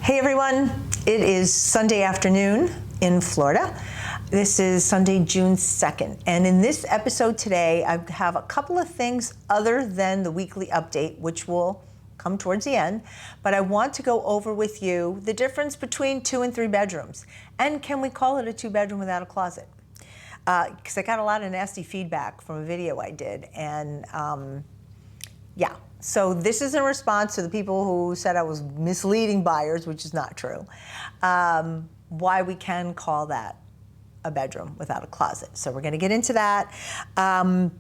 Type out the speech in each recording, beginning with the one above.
Hey everyone, it is Sunday afternoon in Florida. This is Sunday, June 2nd. And in this episode today, I have a couple of things other than the weekly update, which will come towards the end. But I want to go over with you the difference between 2 and 3 bedrooms. And can we call it a 2-bedroom without a closet? Because I got a lot of nasty feedback from a video I did. And yeah. So this is in response to the people who said I was misleading buyers, which is not true, why we can call that a bedroom without a closet. So we're going to get into that. The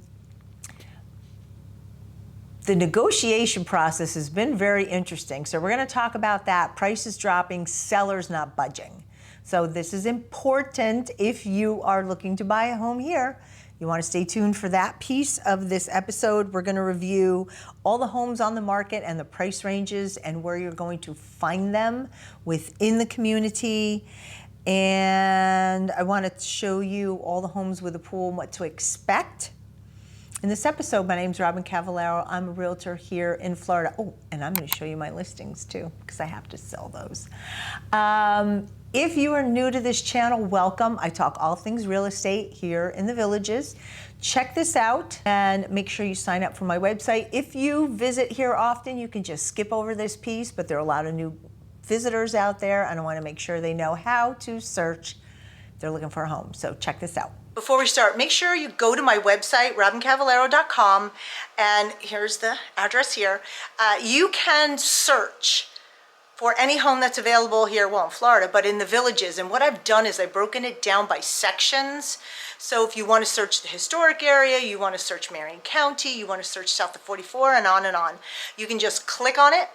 negotiation process has been very interesting. So we're going to talk about that. Prices dropping, sellers not budging. So this is important if you are looking to buy a home here. You want to stay tuned for that piece of this episode. We're going to review all the homes on the market and the price ranges and where you're going to find them within the community. And I want to show you all the homes with a pool and what to expect. In this episode, my name is Robyn Cavallaro. I'm a realtor here in Florida. Oh, and I'm going to show you my listings too, because I have to sell those. If you are new to this channel, welcome. I talk all things real estate here in the Villages. Check this out and make sure you sign up for my website. If you visit here often, you can just skip over this piece, but there are a lot of new visitors out there, and I want to make sure they know how to search if they're looking for a home. So check this out. Before we start, make sure you go to my website, robyncavallaro.com, and here's the address here. You can search for any home that's available here, well, in Florida, but in the Villages. And what I've done is I've broken it down by sections. So if you want to search the historic area, you want to search Marion County, you want to search south of 44, and on, you can just click on it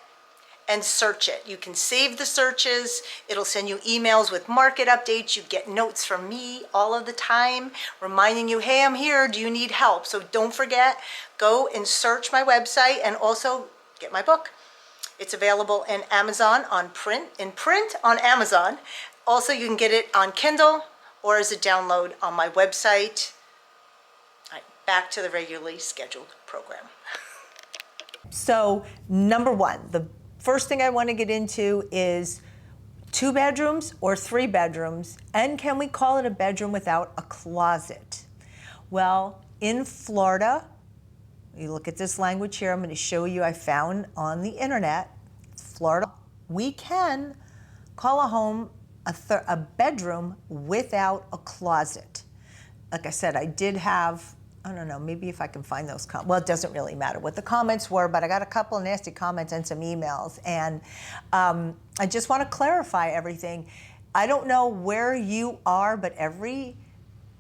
and search it. You can save the searches. It'll send you emails with market updates. You get notes from me all of the time reminding you, hey, I'm here, do you need help? So don't forget, go and search my website and also get my book. It's available in Amazon in print on Amazon. Also, you can get it on Kindle or as a download on my website. All right, back to the regularly scheduled program. So, number one, the first thing I want to get into is 2 bedrooms or 3 bedrooms, and can we call it a bedroom without a closet? Well, in Florida, you look at this language here, I'm going to show you I found on the internet, Florida, we can call a home a bedroom without a closet. Like I said, I did have, I don't know, maybe if I can find those comments. Well, it doesn't really matter what the comments were, but I got a couple of nasty comments and some emails. And I just want to clarify everything. I don't know where you are, but every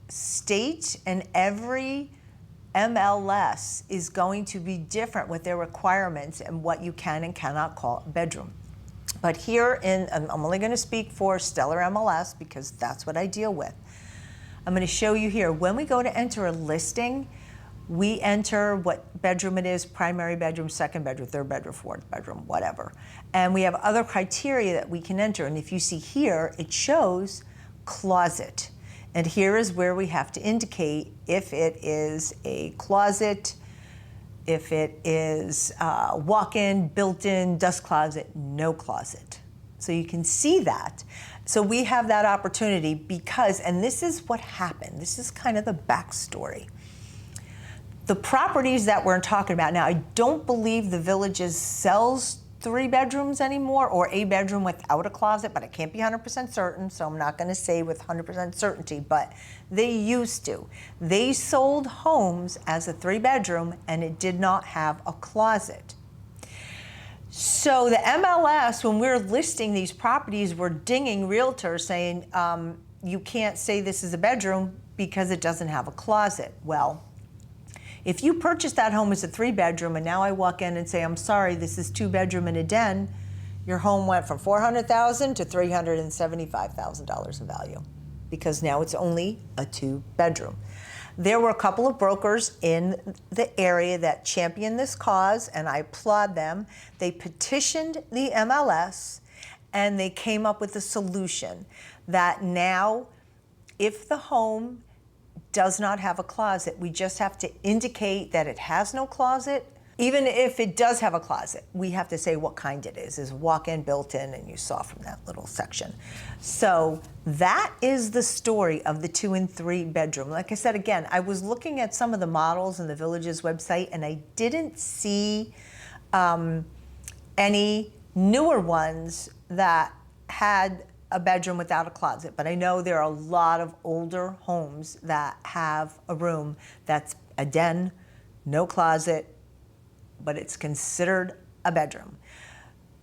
state and every MLS is going to be different with their requirements and what you can and cannot call a bedroom. But here I'm only going to speak for Stellar MLS because that's what I deal with. I'm going to show you here, when we go to enter a listing, we enter what bedroom it is, primary bedroom, second bedroom, third bedroom, fourth bedroom, whatever. And we have other criteria that we can enter. And if you see here, it shows closet. And here is where we have to indicate if it is a closet, if it is walk-in, built-in, dust closet, no closet. So you can see that. So we have that opportunity because, and this is what happened, this is kind of the backstory. The properties that we're talking about now, I don't believe the Villages sells 3 bedrooms anymore or a bedroom without a closet, but I can't be 100% certain, so I'm not going to say with 100% certainty, but they used to. They sold homes as a 3-bedroom and it did not have a closet. So the MLS, when we're listing these properties, we're dinging realtors saying, you can't say this is a bedroom because it doesn't have a closet. Well, if you purchase that home as a 3-bedroom and now I walk in and say, I'm sorry, this is 2-bedroom and a den, your home went from $400,000 to $375,000 in value because now it's only a 2-bedroom. There were a couple of brokers in the area that championed this cause, and I applaud them. They petitioned the MLS, and they came up with a solution that now, if the home does not have a closet, we just have to indicate that it has no closet Even if it does have a closet, we have to say what kind it is. Is walk-in, built-in, and you saw from that little section. So that is the story of the 2 and 3 bedroom. Like I said, again, I was looking at some of the models in the Village's website, and I didn't see any newer ones that had a bedroom without a closet. But I know there are a lot of older homes that have a room that's a den, no closet, but it's considered a bedroom.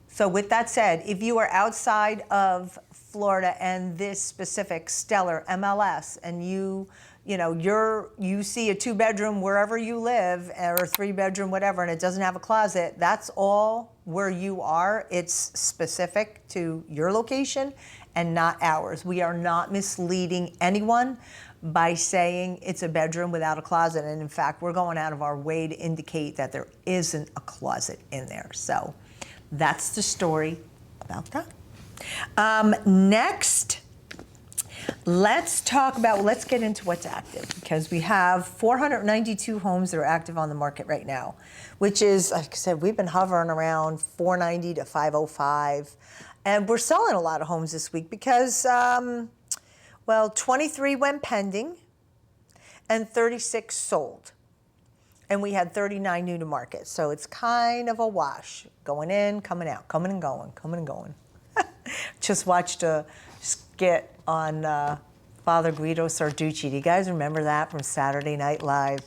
So with that said, if you are outside of Florida and this specific stellar MLS, and you see a 2-bedroom wherever you live, or a 3-bedroom, whatever, and it doesn't have a closet, that's all where you are. It's specific to your location and not ours. We are not misleading anyone by saying it's a bedroom without a closet. And in fact, we're going out of our way to indicate that there isn't a closet in there. So that's the story about that. Next, let's get into what's active, because we have 492 homes that are active on the market right now, which is, like I said, we've been hovering around 490 to 505. And we're selling a lot of homes this week because, 23 went pending and 36 sold. And we had 39 new to market. So it's kind of a wash, going in, coming out, coming and going, coming and going. Just watched a skit on Father Guido Sarducci. Do you guys remember that from Saturday Night Live?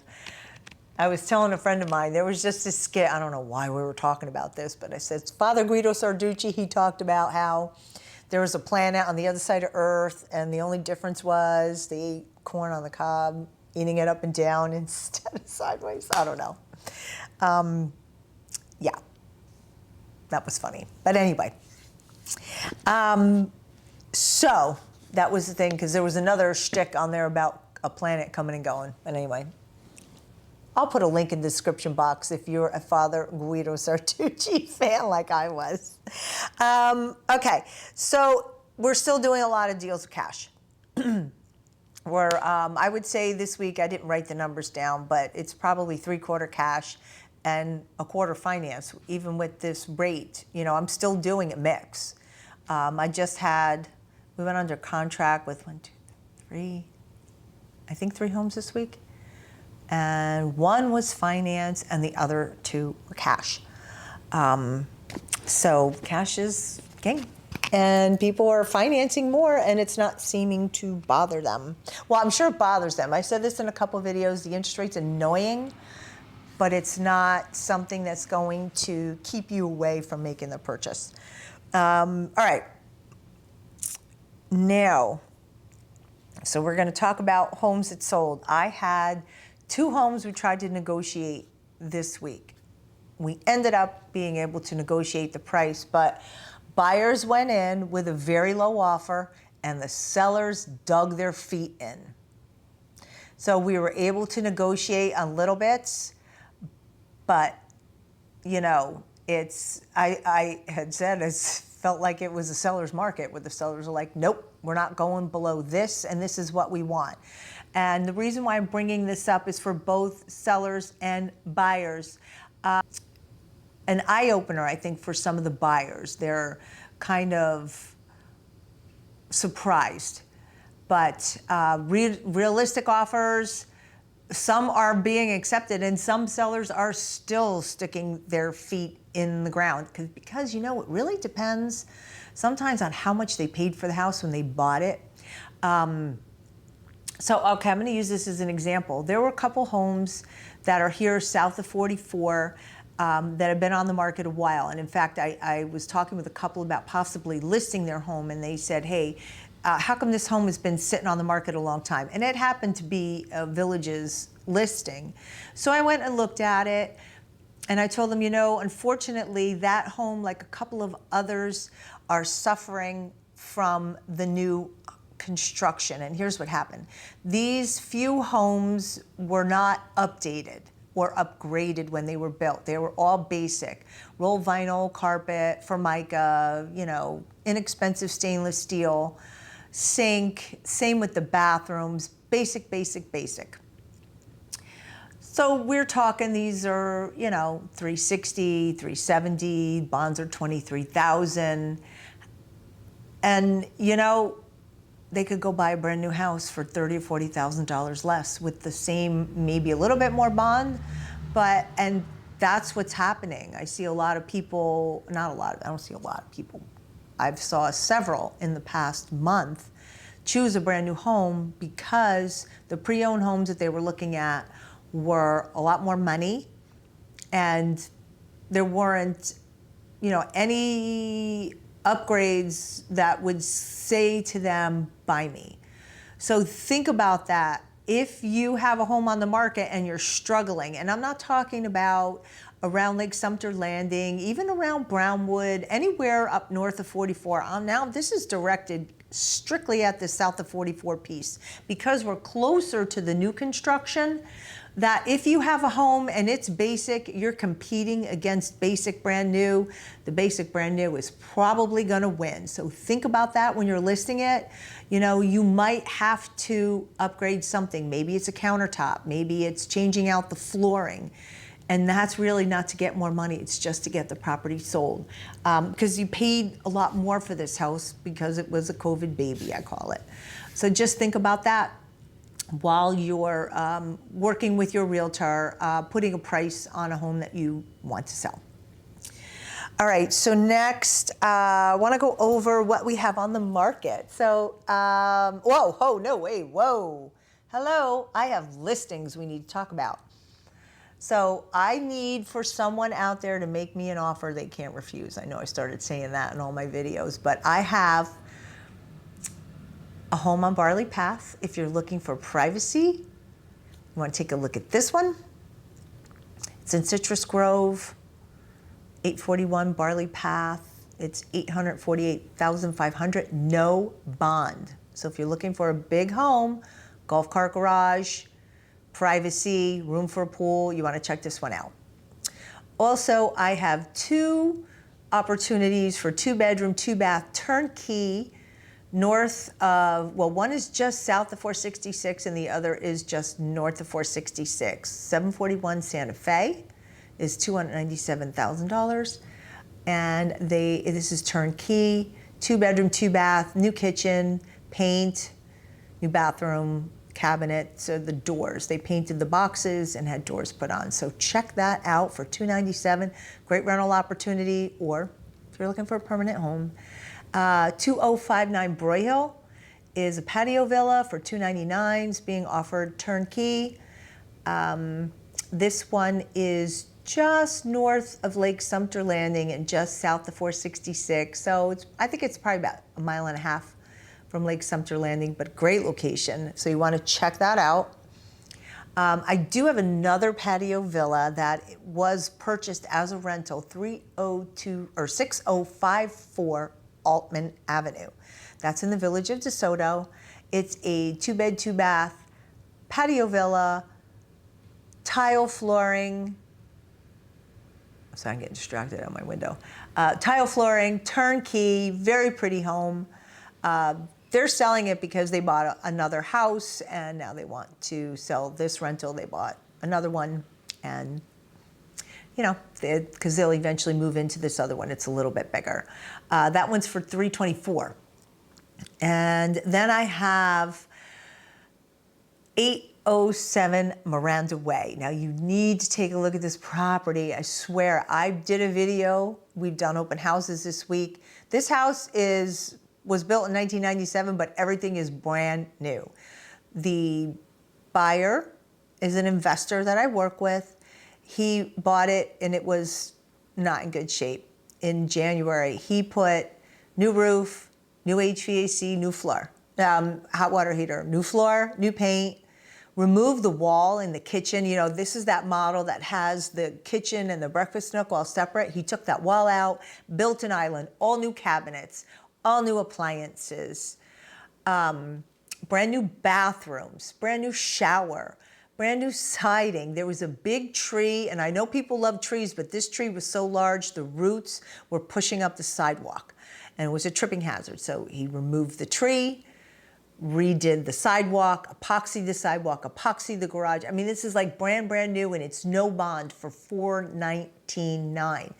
I was telling a friend of mine, there was just a skit, I don't know why we were talking about this, but I said, Father Guido Sarducci, he talked about how there was a planet on the other side of Earth, and the only difference was they ate corn on the cob, eating it up and down instead of sideways. I don't know. Yeah, that was funny. But anyway, so that was the thing, because there was another shtick on there about a planet coming and going. But anyway, I'll put a link in the description box if you're a Father Guido Sarducci fan like I was. Okay, so we're still doing a lot of deals with cash. I would say this week, I didn't write the numbers down, but it's probably 3/4 cash and 1/4 finance. Even with this rate, I'm still doing a mix. We went under contract with 3 homes this week. And 1 was finance and the other 2 were cash. So cash is king. And people are financing more, and it's not seeming to bother them. Well, I'm sure it bothers them. I said this in a couple of videos. The interest rate's annoying, but it's not something that's going to keep you away from making the purchase. All right. Now, so we're going to talk about homes that sold. I had 2 homes we tried to negotiate this week. We ended up being able to negotiate the price, but buyers went in with a very low offer, and the sellers dug their feet in. So we were able to negotiate on little bits, but I had said it felt like it was a seller's market, where the sellers are like, nope, we're not going below this, and this is what we want. And the reason why I'm bringing this up is for both sellers and buyers. An eye-opener, I think, for some of the buyers. They're kind of surprised. But realistic offers, some are being accepted, and some sellers are still sticking their feet in the ground. Because it really depends sometimes on how much they paid for the house when they bought it. So, okay, I'm going to use this as an example. There were a couple homes that are here south of 44 that have been on the market a while. And in fact, I was talking with a couple about possibly listing their home, and they said, hey, how come this home has been sitting on the market a long time? And it happened to be a Village's listing. So I went and looked at it, and I told them, unfortunately, that home, like a couple of others, are suffering from the new construction. And here's what happened. These few homes were not updated or upgraded when they were built. They were all basic. Roll vinyl, carpet, Formica, inexpensive stainless steel, sink, same with the bathrooms, basic, basic, basic. So we're talking, these are, you know, 360, 370, bonds are 23,000. And, you know, they could go buy a brand new house for $30,000 or $40,000 less with the same, maybe a little bit more bond, and that's what's happening. I see a lot of people, not a lot, I don't see a lot of people. I've saw several in the past month choose a brand new home because the pre-owned homes that they were looking at were a lot more money, and there weren't, you know, any upgrades that would say to them, buy me. So think about that. If you have a home on the market and you're struggling, and I'm not talking about around Lake Sumter Landing, even around Brownwood, anywhere up north of 44. Now this is directed strictly at the south of 44 piece, because we're closer to the new construction, that if you have a home and it's basic, you're competing against basic brand new, the basic brand new is probably gonna win. So think about that when you're listing it. You know, you might have to upgrade something. Maybe it's a countertop, maybe it's changing out the flooring. And that's really not to get more money, it's just to get the property sold. Because you paid a lot more for this house because it was a COVID baby, I call it. So just think about that while you're working with your realtor, putting a price on a home that you want to sell. All right, so next, I wanna go over what we have on the market. So, whoa, oh, no, wait, whoa. Hello, I have listings we need to talk about. So I need for someone out there to make me an offer they can't refuse. I know I started saying that in all my videos, but I have a home on Barley Path. If you're looking for privacy, you want to take a look at this one. It's in Citrus Grove, 841 Barley Path. It's $848,500, no bond. So if you're looking for a big home, golf cart garage, privacy, room for a pool, you want to check this one out. Also, I have two opportunities for 2-bedroom, 2-bath turnkey north of, well, one is just south of 466 and the other is just north of 466. 741 Santa Fe is $297,000. And this is turnkey, 2-bedroom, 2-bath, new kitchen, paint, new bathroom, cabinet, so the doors. They painted the boxes and had doors put on. So check that out for $297. Great rental opportunity, or if you're looking for a permanent home. 2059 Broyhill is a patio villa for $299. It's being offered turnkey. This one is just north of Lake Sumter Landing and just south of 466. So I think it's probably about a mile and a half from Lake Sumter Landing, but great location. So you want to check that out. I do have another patio villa that was purchased as a rental, 6054 Altman Avenue. That's in the village of DeSoto. It's a 2-bed, 2-bath patio villa, tile flooring. So I'm getting distracted out my window. Tile flooring, turnkey, very pretty home. They're selling it because they bought another house and now they want to sell this rental. They bought another one, and you know, because they'll eventually move into this other one. It's a little bit bigger. That one's for $324. And then I have 807 Miranda Way. Now you need to take a look at this property. I swear, I did a video. We've done open houses this week. This house was built in 1997, but everything is brand new. The buyer is an investor that I work with. He bought it and it was not in good shape. In January, he put new roof, new HVAC, new floor, hot water heater, new floor, new paint, removed the wall in the kitchen. You know, this is that model that has the kitchen and the breakfast nook all separate. He took that wall out, built an island, all new cabinets, all new appliances, brand new bathrooms, brand new shower, brand new siding. There was a big tree, and I know people love trees, but this tree was so large, the roots were pushing up the sidewalk, and it was a tripping hazard. So he removed the tree, redid the sidewalk, epoxied the sidewalk, epoxied the garage. I mean, this is like brand new, and it's no bond for $419,900.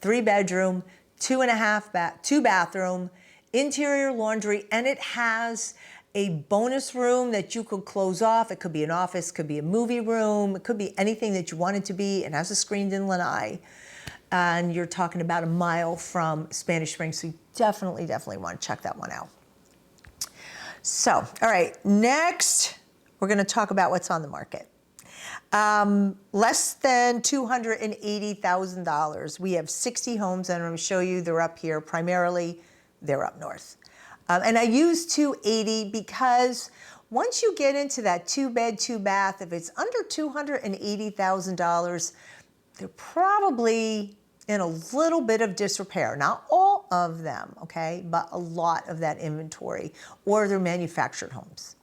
3-bedroom, 2 bathroom, interior laundry, and it has a bonus room that you could close off. It could be an office, could be a movie room, it could be anything that you want it to be. It has a screened in lanai. And you're talking about a mile from Spanish Springs, so you definitely want to check that one out. So, all right, next, we're going to talk about what's on the market. Less than $280,000. We have 60 homes, and I'm going to show you they're up here. Primarily, they're up north. And I use 280 because once you get into that 2-bed, 2-bath, if it's under $280,000, they're probably in a little bit of disrepair. Not all of them, okay, but a lot of that inventory, or they're manufactured homes.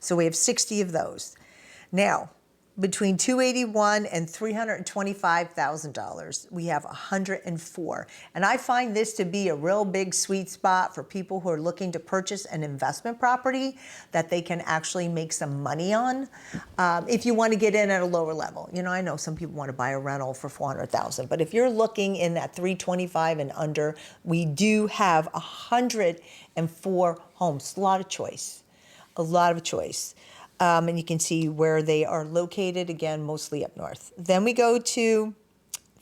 So we have 60 of those. Now, between $281,000 and $325,000, we have 104. And I find this to be a real big sweet spot for people who are looking to purchase an investment property that they can actually make some money on. If you want to get in at a lower level. You know, I know some people want to buy a rental for $400,000, but if you're looking in that $325,000 and under, we do have 104 homes. A lot of choice. And you can see where they are located, again, mostly up north. Then we go to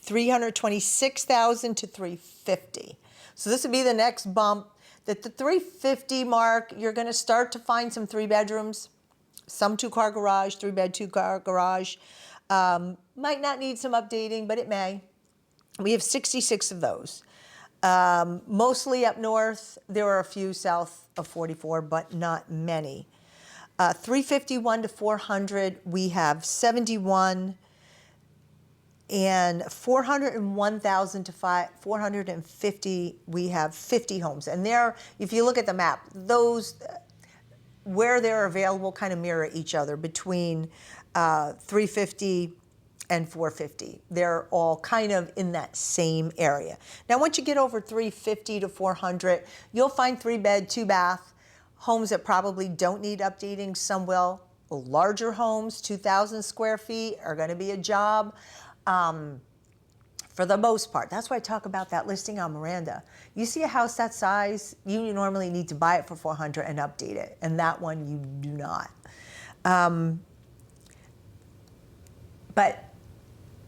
$326,000 to $350,000. So this would be the next bump. At the $350,000 mark, you're going to start to find some 3-bedrooms, some 2-car garage, 3-bed, 2-car garage. Might not need some updating, but it may. We have 66 of those. Mostly up north. There are a few south of 44, but not many. 351 to 400, we have 71, and 401,000 to 450, we have 50 homes. And there, if you look at the map, those where they're available kind of mirror each other between 350 and 450. They're all kind of in that same area. Now, once you get over 350 to 400, you'll find 3-bed, 2-bath. Homes that probably don't need updating, some will. Larger homes, 2,000 square feet, are going to be a job for the most part. That's why I talk about that listing on Miranda. You see a house that size, you normally need to buy it for $400 and update it, and that one you do not. But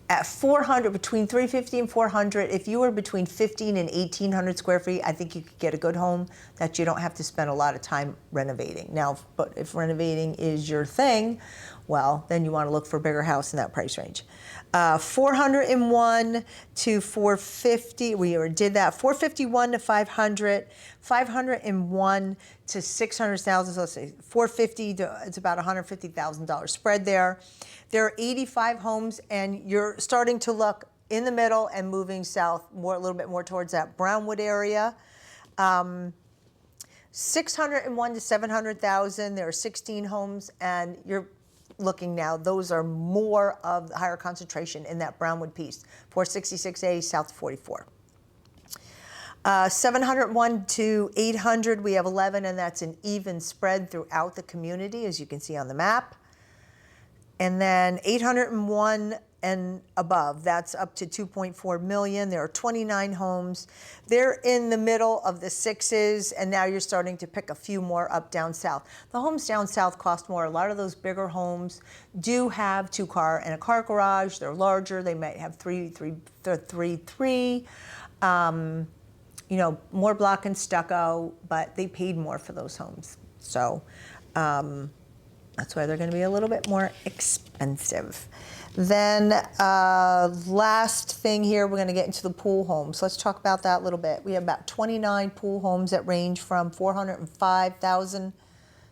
at 400, between 350 and 400, if you were between 1,500 and 1,800 square feet, I think you could get a good home that you don't have to spend a lot of time renovating. Now, but if renovating is your thing, well, then you want to look for a bigger house in that price range. 401 to 450, we already did that. 451 to 500, 501 to 600,000. So let's say 450 to, it's about $150,000 spread there. There are 85 homes, and you're starting to look in the middle and moving south, a little bit more towards that Brownwood area. 601 to 700,000. There are 16 homes, and you're looking now. Those are more of the higher concentration in that Brownwood piece. 466A south of 44. 701 to 800. We have 11, and that's an even spread throughout the community, as you can see on the map. And then 801 and above, that's up to 2.4 million. There are 29 homes. They're in the middle of the 6s, and now you're starting to pick a few more up down south. The homes down south cost more. A lot of those bigger homes do have 2-car and a car garage. They're larger. They might have three. You know, more block and stucco, but they paid more for those homes. So that's why they're going to be a little bit more expensive. Then last thing here, we're going to get into the pool homes. Let's talk about that a little bit. We have about 29 pool homes that range from $405,000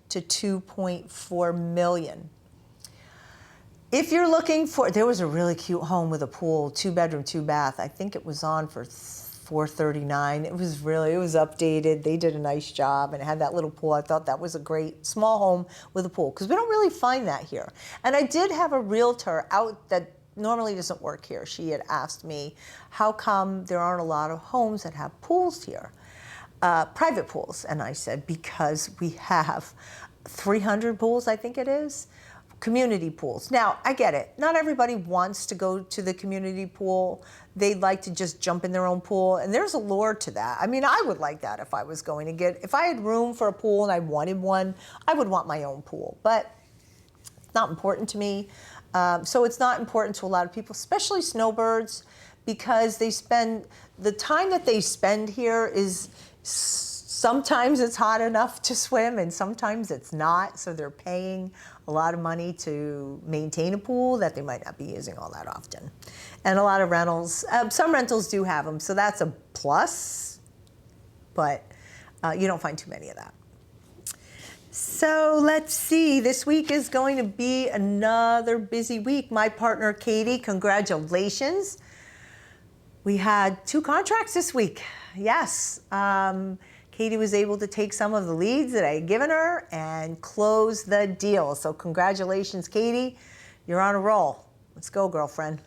to $2.4 million. If you're looking for, there was a really cute home with a pool, 2-bedroom, 2-bath. I think it was on for $439. It was updated. They did a nice job, and it had that little pool. I thought that was a great small home with a pool, because we don't really find that here. And I did have a realtor out that normally doesn't work here. She had asked me, how come there aren't a lot of homes that have pools here? private pools. And I said, because we have 300 pools, I think it is, community pools. Now, I get it. Not everybody wants to go to the community pool. They'd like to just jump in their own pool. And there's a lure to that. I mean, I would like that if I was going to if I had room for a pool and I wanted one, I would want my own pool. But it's not important to me. So it's not important to a lot of people, especially snowbirds, because they spend, the time that they spend here is, sometimes it's hot enough to swim and sometimes it's not. So they're paying a lot of money to maintain a pool that they might not be using all that often. And a lot of rentals, some rentals do have them, so that's a plus, but you don't find too many of that. So let's see, this week is going to be another busy week. My partner, Katie, congratulations. We had 2 contracts this week, yes. Katie was able to take some of the leads that I had given her and close the deal. So congratulations, Katie. You're on a roll. Let's go, girlfriend.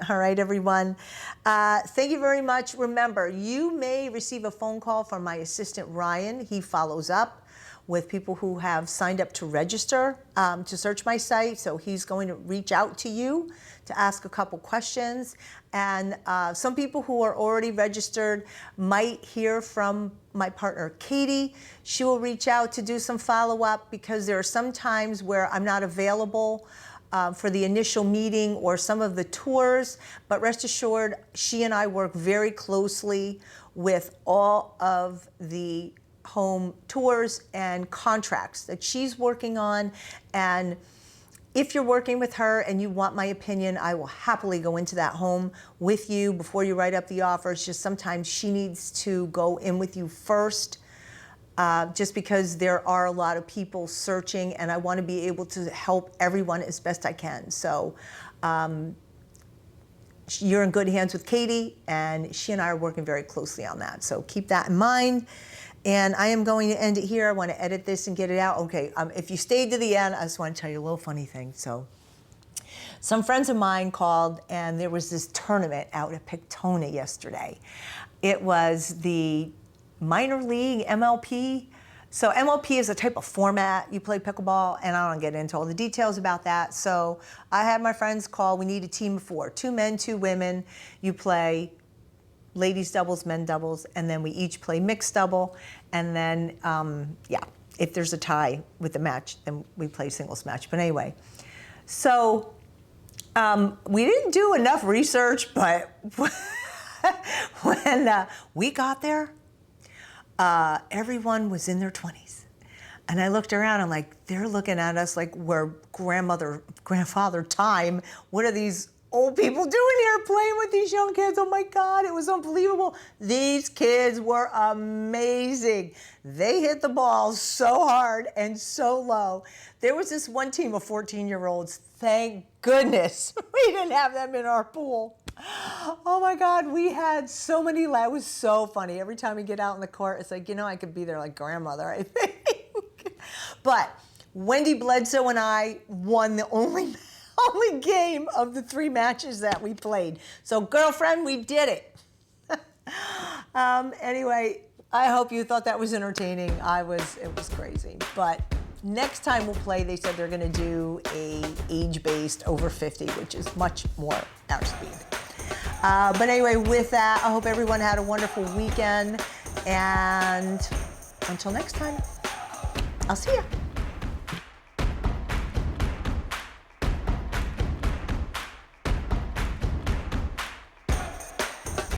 All right, everyone. Thank you very much. Remember, you may receive a phone call from my assistant, Ryan. He follows up with people who have signed up to register to search my site. So he's going to reach out to you to ask a couple questions. And some people who are already registered might hear from my partner, Katie. She will reach out to do some follow-up because there are some times where I'm not available for the initial meeting or some of the tours, but rest assured, she and I work very closely with all of the home tours and contracts that she's working on. And if you're working with her and you want my opinion, I will happily go into that home with you before you write up the offer. It's just sometimes she needs to go in with you first, just because there are a lot of people searching and I want to be able to help everyone as best I can. So you're in good hands with Katie, and she and I are working very closely on that. So keep that in mind. And I am going to end it here. I want to edit this and get it out. Okay, if you stayed to the end, I just want to tell you a little funny thing. So some friends of mine called, and there was this tournament out at Pictona yesterday. It was the minor league MLP. So MLP is a type of format. You play pickleball, and I don't get into all the details about that. So I had my friends call. We need a team of 4, 2 men, 2 women. You play ladies doubles, men doubles, and then we each play mixed double. And then, yeah, if there's a tie with the match, then we play singles match. But anyway, so we didn't do enough research, but when we got there, everyone was in their 20s. And I looked around, I'm like, they're looking at us like we're grandfather time. What are these old people doing here playing with these young kids? Oh my God, it was unbelievable. These kids were amazing. They hit the ball so hard and so low. There was this one team of 14-year-olds. Thank goodness we didn't have them in our pool. Oh my God, we had so many laughs. It was so funny. Every time we get out in the court, it's like, you know, I could be there like grandmother, I think. But Wendy Bledsoe and I won the only game of the 3 matches that we played. So girlfriend, we did it. Anyway, I hope you thought that was entertaining. It was crazy. But next time we'll play, they said they're gonna do a age-based over 50, which is much more our speed. But anyway, with that, I hope everyone had a wonderful weekend. And until next time, I'll see you.